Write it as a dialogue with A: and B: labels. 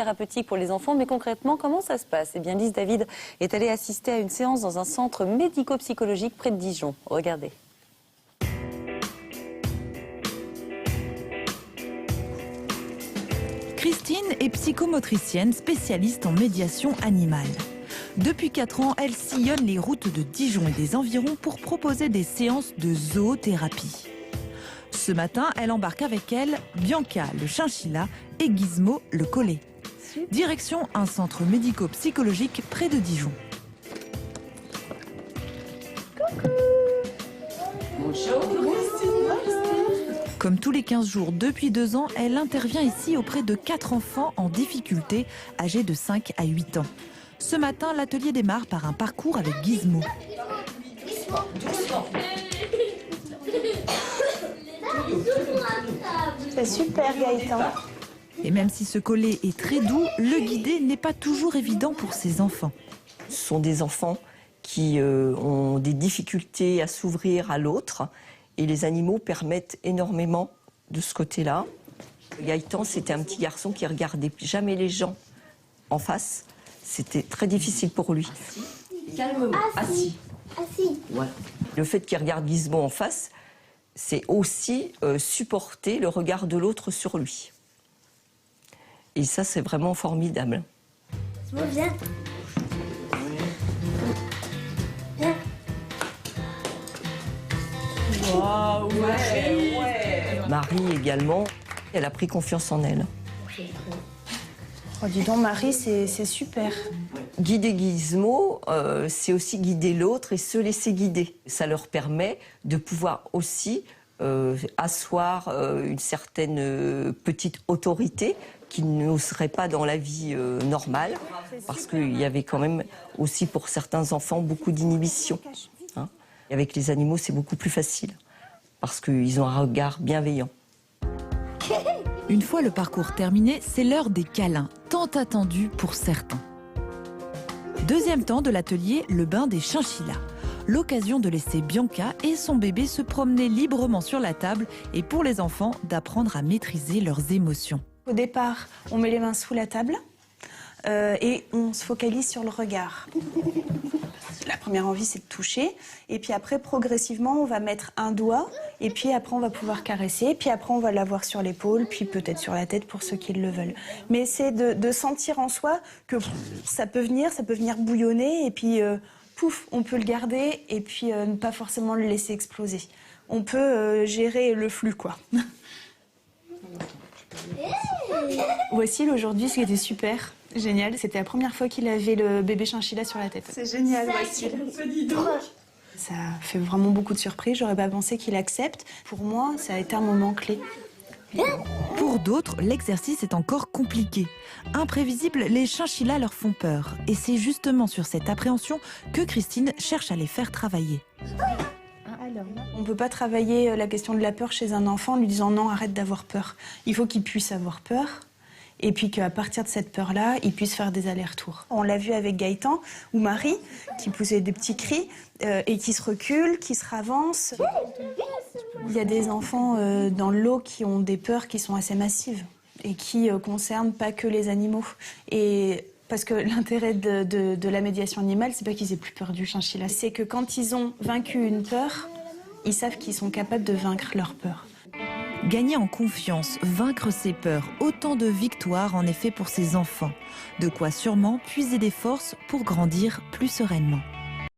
A: Thérapeutique pour les enfants, mais concrètement, comment ça se passe? Eh bien, Lise David est allée assister à une séance dans un centre médico-psychologique près de Dijon. Regardez.
B: Christine est psychomotricienne spécialiste en médiation animale. Depuis 4 ans, elle sillonne les routes de Dijon et des environs pour proposer des séances de zoothérapie. Ce matin, elle embarque avec elle Bianca, le chinchilla, et Gizmo, le collet. Direction un centre médico-psychologique près de Dijon.
C: Coucou. Bonjour.
B: Comme tous les 15 jours depuis 2 ans, elle intervient ici auprès de 4 enfants en difficulté, âgés de 5 à 8 ans. Ce matin, l'atelier démarre par un parcours avec Gizmo.
C: C'est super, Gaëtan.
B: Et même si ce collet est très doux, le guider n'est pas toujours évident pour ses enfants.
D: Ce sont des enfants qui ont des difficultés à s'ouvrir à l'autre et les animaux permettent énormément de ce côté-là. Gaëtan, c'était un petit garçon qui regardait jamais les gens en face. C'était très difficile pour lui. Calmement, assis. Voilà. Le fait qu'il regarde Gizmo en face, c'est aussi supporter le regard de l'autre sur lui. Et ça, c'est vraiment formidable.
C: Viens. Viens.
D: Wow, ouais. Marie également, elle a pris confiance en elle.
C: Oh, dis donc, Marie, c'est super.
D: Guider Gizmo, c'est aussi guider l'autre et se laisser guider. Ça leur permet de pouvoir aussi asseoir une certaine petite autorité qu'ils n'oseraient pas dans la vie normale, parce qu'il y avait quand même aussi pour certains enfants beaucoup d'inhibition. Hein. Avec les animaux, c'est beaucoup plus facile, parce qu'ils ont un regard bienveillant.
B: Une fois le parcours terminé, c'est l'heure des câlins, tant attendus pour certains. Deuxième temps de l'atelier, le bain des chinchillas. L'occasion de laisser Bianca et son bébé se promener librement sur la table et pour les enfants d'apprendre à maîtriser leurs émotions.
C: Au départ, on met les mains sous la table et on se focalise sur le regard. La première envie, c'est de toucher. Et puis après, progressivement, on va mettre un doigt. Et puis après, on va pouvoir caresser. Puis après, on va l'avoir sur l'épaule, puis peut-être sur la tête pour ceux qui le veulent. Mais c'est de sentir en soi que ça peut venir bouillonner. Et puis, pouf, on peut le garder et puis ne pas forcément le laisser exploser. On peut gérer le flux, quoi. Voici aujourd'hui ce qui était super, génial. C'était la première fois qu'il avait le bébé chinchilla sur la tête. C'est génial, voici. Ça fait vraiment beaucoup de surprises. J'aurais pas pensé qu'il accepte. Pour moi, ça a été un moment clé.
B: Pour d'autres, l'exercice est encore compliqué. Imprévisibles, les chinchillas leur font peur. Et c'est justement sur cette appréhension que Christine cherche à les faire travailler.
C: On ne peut pas travailler la question de la peur chez un enfant en lui disant non, arrête d'avoir peur. Il faut qu'il puisse avoir peur et puis qu'à partir de cette peur-là, il puisse faire des allers-retours. On l'a vu avec Gaëtan ou Marie qui poussait des petits cris et qui se recule, qui se ravance. Il y a des enfants dans le lot qui ont des peurs qui sont assez massives et qui concernent pas que les animaux. Parce que l'intérêt de la médiation animale, c'est pas qu'ils aient plus peur du chinchilla, c'est que quand ils ont vaincu une peur, ils savent qu'ils sont capables de vaincre leur peur.
B: Gagner en confiance, vaincre ses peurs, autant de victoires en effet pour ces enfants. De quoi sûrement puiser des forces pour grandir plus sereinement.